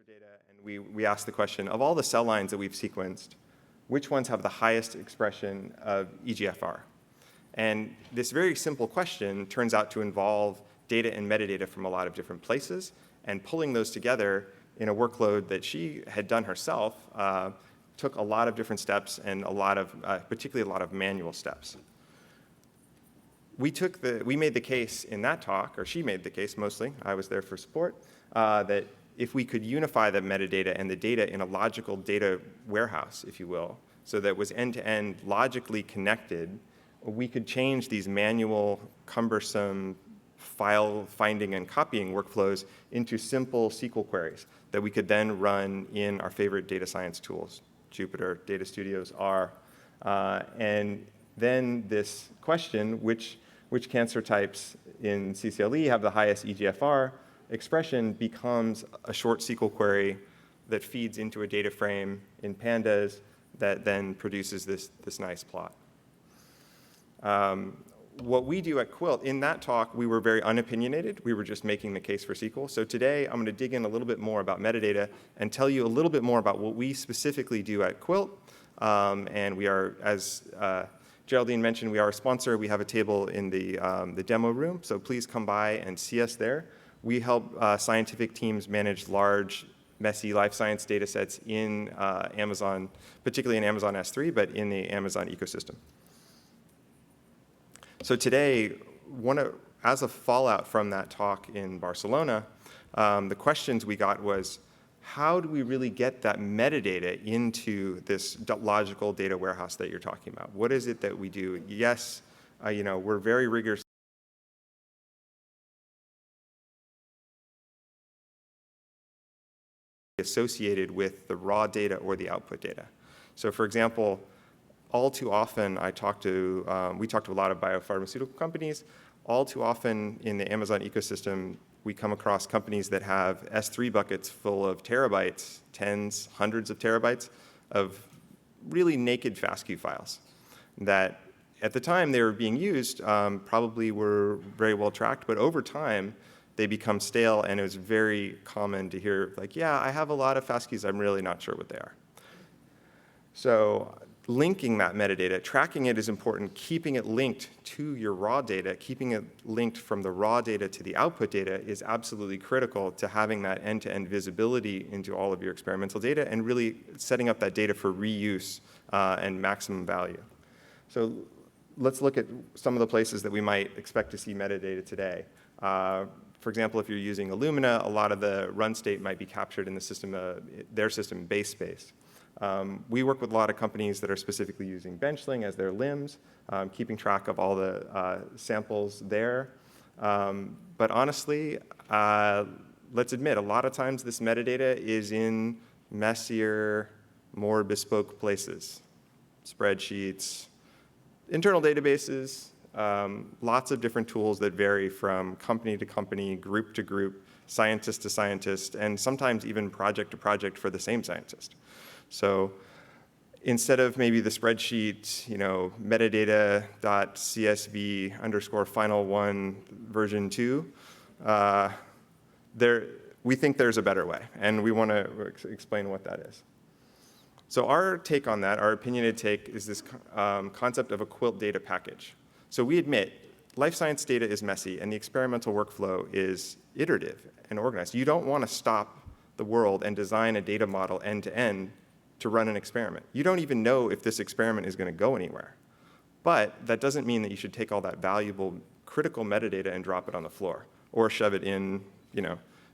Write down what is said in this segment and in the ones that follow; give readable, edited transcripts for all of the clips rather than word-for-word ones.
data, and we asked the question, of all the cell lines that we've sequenced, which ones have the highest expression of EGFR? And this very simple question turns out to involve data and metadata from a lot of different places, and pulling those together in a workload that she had done herself took a lot of different steps and particularly a lot of manual steps. We made the case in that talk, or she made the case mostly, I was there for support, that if we could unify the metadata and the data in a logical data warehouse, if you will, so that it was end-to-end logically connected, we could change these manual, cumbersome file finding and copying workflows into simple SQL queries that we could then run in our favorite data science tools, Jupyter, Data Studios, R. And then this question, which cancer types in CCLE have the highest EGFR expression, becomes a short SQL query that feeds into a data frame in pandas that then produces this nice plot. What we do at Quilt, in that talk, we were very unopinionated. We were just making the case for SQL. So today, I'm going to dig in a little bit more about metadata and tell you a little bit more about what we specifically do at Quilt. And we are, as Geraldine mentioned, we are a sponsor. We have a table in the demo room, so please come by and see us there. We help scientific teams manage large, messy life science data sets in Amazon, particularly in Amazon S3, but in the Amazon ecosystem. So today, as a fallout from that talk in Barcelona, the questions we got was, how do we really get that metadata into this logical data warehouse that you're talking about? What is it that we do? Yes, we're very rigorous associated with the raw data or the output data. So for example, all too often we talk to a lot of biopharmaceutical companies. All too often in the Amazon ecosystem, we come across companies that have S3 buckets full of terabytes, tens, hundreds of terabytes of really naked FASTQ files that at the time they were being used probably were very well tracked, but over time they become stale, and it was very common to hear like, yeah, I have a lot of FASTQs, I'm really not sure what they are. So linking that metadata, tracking it is important. Keeping it linked to your raw data, keeping it linked from the raw data to the output data is absolutely critical to having that end-to-end visibility into all of your experimental data and really setting up that data for reuse and maximum value. So let's look at some of the places that we might expect to see metadata today. For example, if you're using Illumina, a lot of the run state might be captured in the system, their system, BaseSpace. We work with a lot of companies that are specifically using Benchling as their LIMS, keeping track of all the samples there. But honestly, let's admit, a lot of times this metadata is in messier, more bespoke places. Spreadsheets, internal databases, lots of different tools that vary from company to company, group to group, scientist to scientist, and sometimes even project to project for the same scientist. So instead of maybe the spreadsheet, metadata.csv_final1 version 2, we think there's a better way, and we want to explain what that is. So our take on that, our opinionated take, is this concept of a Quilt data package. So we admit life science data is messy, and the experimental workflow is iterative and organized. You don't want to stop the world and design a data model end-to-end to run an experiment. You don't even know if this experiment is going to go anywhere. But that doesn't mean that you should take all that valuable, critical metadata and drop it on the floor or shove it in,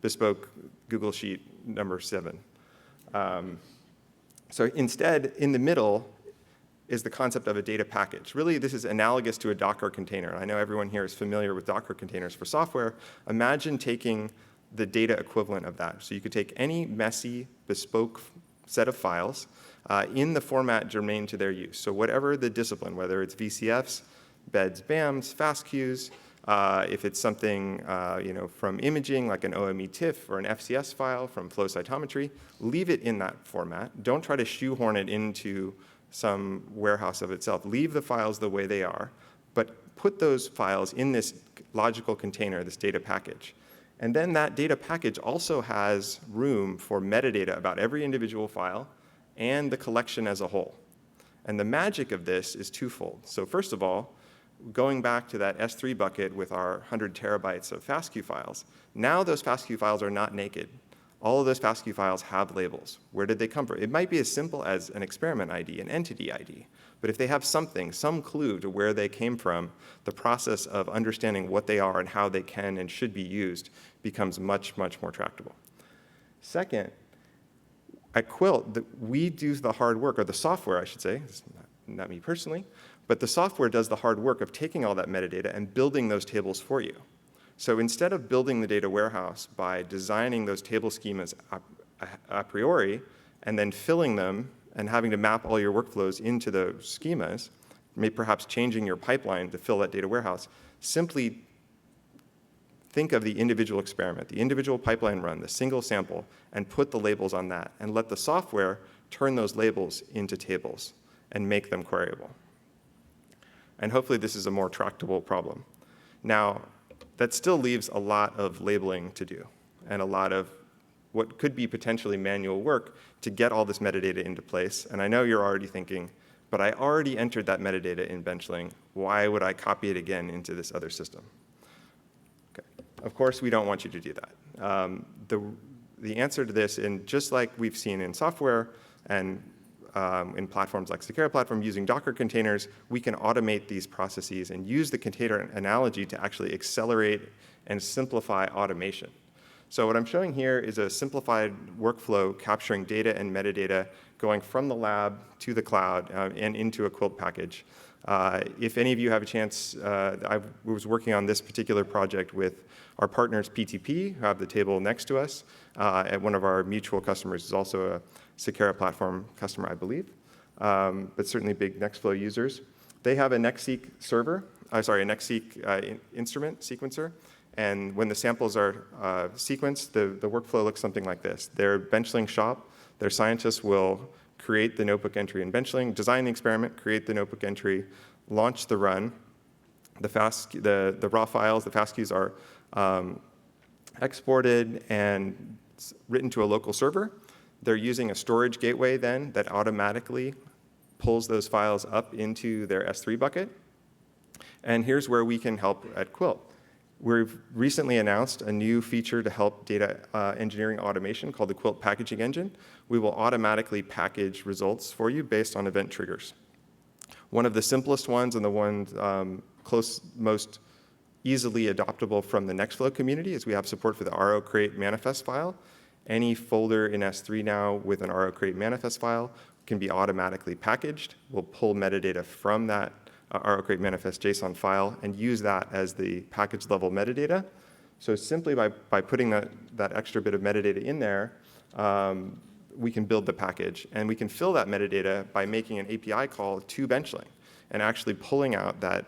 bespoke Google Sheet number 7. So instead, in the middle is the concept of a data package. Really, this is analogous to a Docker container. I know everyone here is familiar with Docker containers for software. Imagine taking the data equivalent of that. So you could take any messy, bespoke set of files in the format germane to their use. So whatever the discipline, whether it's VCFs, BEDS, BAMs, FASTQs, if it's something from imaging like an OME TIFF or an FCS file from flow cytometry, leave it in that format. Don't try to shoehorn it into some warehouse of itself. Leave the files the way they are, but put those files in this logical container, this data package. And then that data package also has room for metadata about every individual file and the collection as a whole. And the magic of this is twofold. So first of all, going back to that S3 bucket with our 100 terabytes of FASTQ files, now those FASTQ files are not naked. All of those FASTQ files have labels. Where did they come from? It might be as simple as an experiment ID, an entity ID. But if they have something, some clue to where they came from, the process of understanding what they are and how they can and should be used becomes much, much more tractable. Second, at Quilt, we do the hard work, or the software, I should say, not me personally, but the software does the hard work of taking all that metadata and building those tables for you. So instead of building the data warehouse by designing those table schemas a priori and then filling them and having to map all your workflows into the schemas, maybe perhaps changing your pipeline to fill that data warehouse, simply think of the individual experiment, the individual pipeline run, the single sample, and put the labels on that, and let the software turn those labels into tables and make them queryable. And hopefully this is a more tractable problem. Now, that still leaves a lot of labeling to do, and a lot of what could be potentially manual work to get all this metadata into place. And I know you're already thinking, but I already entered that metadata in Benchling. Why would I copy it again into this other system? Okay. Of course, we don't want you to do that. The answer to this, and just like we've seen in software and in platforms like Sakara Platform using Docker containers, we can automate these processes and use the container analogy to actually accelerate and simplify automation. So what I'm showing here is a simplified workflow capturing data and metadata going from the lab to the cloud and into a Quilt package. If any of you have a chance, I was working on this particular project with our partners PTP, who have the table next to us, and one of our mutual customers is also a Sakara Platform customer, I believe, but certainly big Nextflow users. They have a NextSeq server, a NextSeq instrument sequencer, and when the samples are sequenced, the workflow looks something like this. Their Benchling shop, their scientists will create the notebook entry in Benchling, design the experiment, create the notebook entry, launch the run. The raw files, the FASTQs are exported and written to a local server. They're using a storage gateway then that automatically pulls those files up into their S3 bucket. And here's where we can help at Quilt. We've recently announced a new feature to help data engineering automation called the Quilt packaging engine. We will automatically package results for you based on event triggers. One of the simplest ones and the ones most easily adoptable from the Nextflow community is we have support for the RO-create manifest file. Any folder in S3 now with an RO-create manifest file can be automatically packaged. We'll pull metadata from that RO-create manifest JSON file and use that as the package level metadata. So simply by putting that extra bit of metadata in there, we can build the package. And we can fill that metadata by making an API call to Benchling and actually pulling out that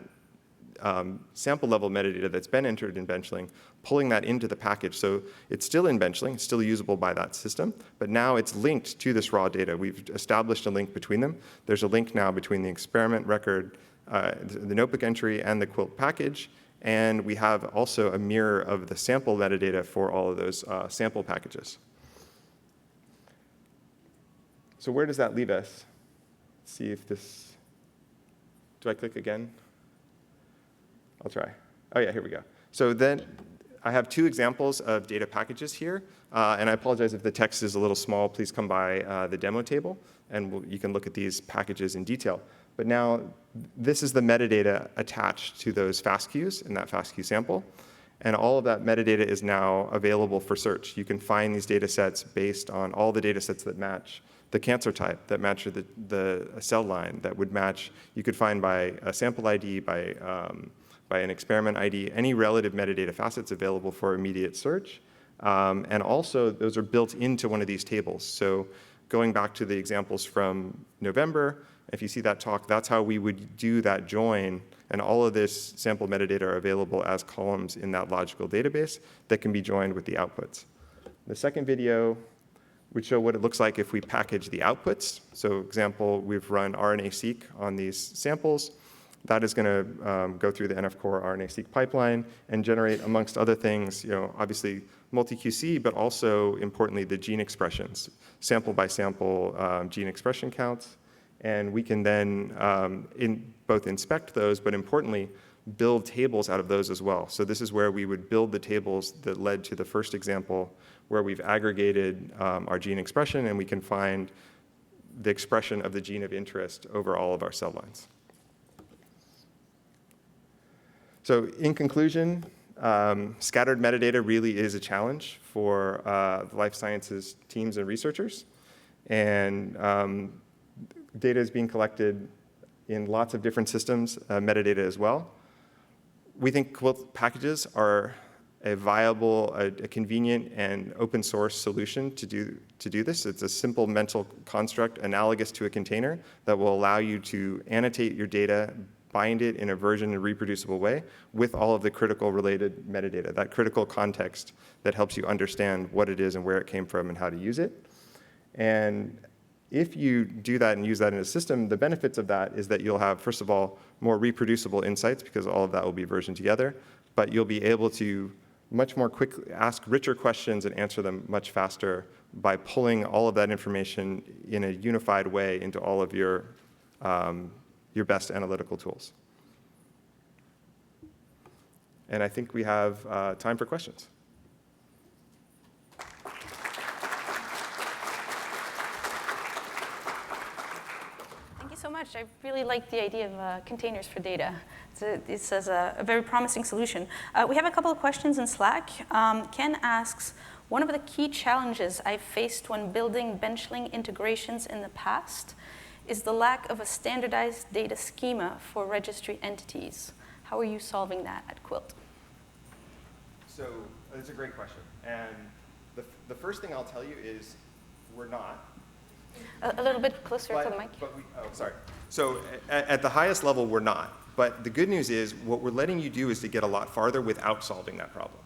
sample level metadata that's been entered in Benchling, pulling that into the package. So it's still in Benchling, it's still usable by that system, but now it's linked to this raw data. We've established a link between them. There's a link now between the experiment record, the notebook entry, and the Quilt package. And we have also a mirror of the sample metadata for all of those sample packages. So where does that leave us? Let's see if this, do I click again? I'll try. Oh yeah, here we go. So then I have two examples of data packages here. And I apologize if the text is a little small. Please come by the demo table, and you can look at these packages in detail. But now this is the metadata attached to those FASTQs in that FASTQ sample. And all of that metadata is now available for search. You can find these data sets based on all the data sets that match the cancer type, that match the cell line, that would match, you could find by a sample ID, by an experiment ID, any relative metadata facets available for immediate search. And also, those are built into one of these tables. So going back to the examples from November, if you see that talk, that's how we would do that join. And all of this sample metadata are available as columns in that logical database that can be joined with the outputs. The second video would show what it looks like if we package the outputs. So example, we've run RNA-seq on these samples. That is going to go through the NF-core RNA-seq pipeline and generate, amongst other things, obviously multi-QC, but also importantly the gene expressions, sample by sample gene expression counts, and we can then both inspect those, but importantly build tables out of those as well. So this is where we would build the tables that led to the first example, where we've aggregated our gene expression, and we can find the expression of the gene of interest over all of our cell lines. So in conclusion, scattered metadata really is a challenge for the life sciences teams and researchers. And data is being collected in lots of different systems, metadata as well. We think Quilt packages are a viable, a convenient, and open source solution to do this. It's a simple mental construct analogous to a container that will allow you to annotate your data, bind it in a version and reproducible way with all of the critical related metadata, that critical context that helps you understand what it is and where it came from and how to use it. And if you do that and use that in a system, the benefits of that is that you'll have, first of all, more reproducible insights because all of that will be versioned together, but you'll be able to much more quickly ask richer questions and answer them much faster by pulling all of that information in a unified way into all of your best analytical tools. And I think we have time for questions. Thank you so much. I really like the idea of containers for data. This is a very promising solution. We have a couple of questions in Slack. Ken asks, one of the key challenges I've faced when building Benchling integrations in the past is the lack of a standardized data schema for registry entities. How are you solving that at Quilt? So that's a great question. And the first thing I'll tell you is we're not. A little bit closer to the mic. Sorry. So at the highest level, we're not. But the good news is what we're letting you do is to get a lot farther without solving that problem.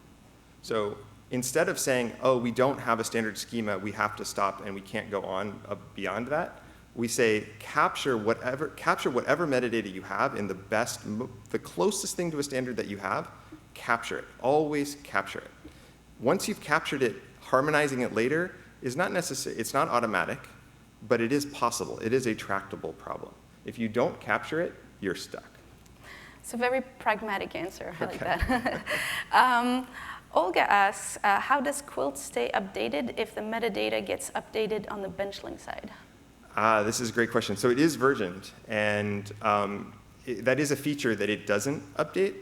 So instead of saying, oh, we don't have a standard schema, we have to stop and we can't go on beyond that, we say capture whatever metadata you have in the closest thing to a standard that you have, capture it. Always capture it. Once you've captured it, harmonizing it later is not necessary. It's not automatic, but it is possible. It is a tractable problem. If you don't capture it, you're stuck. It's a very pragmatic answer. I like that. Olga asks, how does Quilt stay updated if the metadata gets updated on the Benchling side? This is a great question. So it is versioned, and that is a feature that it doesn't update.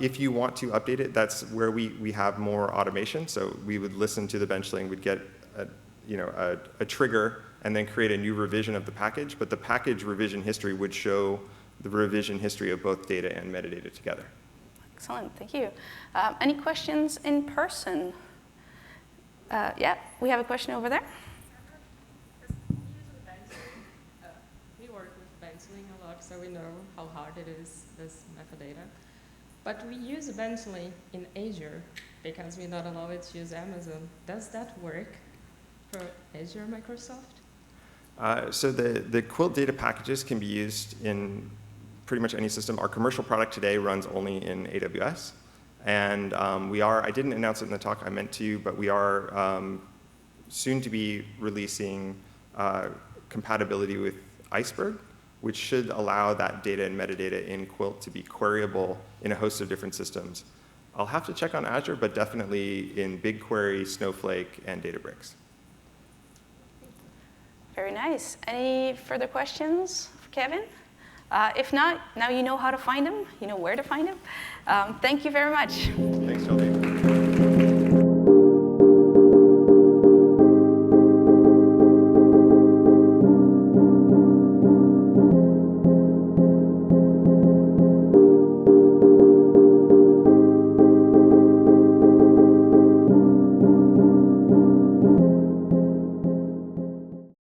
If you want to update it, that's where we have more automation. So we would listen to the Benchling, we'd get a trigger, and then create a new revision of the package. But the package revision history would show the revision history of both data and metadata together. Excellent, thank you. Any questions in person? Yeah, we have a question over there. We work with Benchling a lot, so we know how hard it is, this metadata. But we use Benchling in Azure because we're not allowed to use Amazon. Does that work for Azure Microsoft? So the Quilt data packages can be used in pretty much any system. Our commercial product today runs only in AWS. And I didn't announce it in the talk, I meant to, but we are soon to be releasing compatibility with Iceberg, which should allow that data and metadata in Quilt to be queryable in a host of different systems. I'll have to check on Azure, but definitely in BigQuery, Snowflake, and Databricks. Very nice. Any further questions for Kevin? If not, now you know how to find him. You know where to find him. Thank you very much. Thanks, Shelby.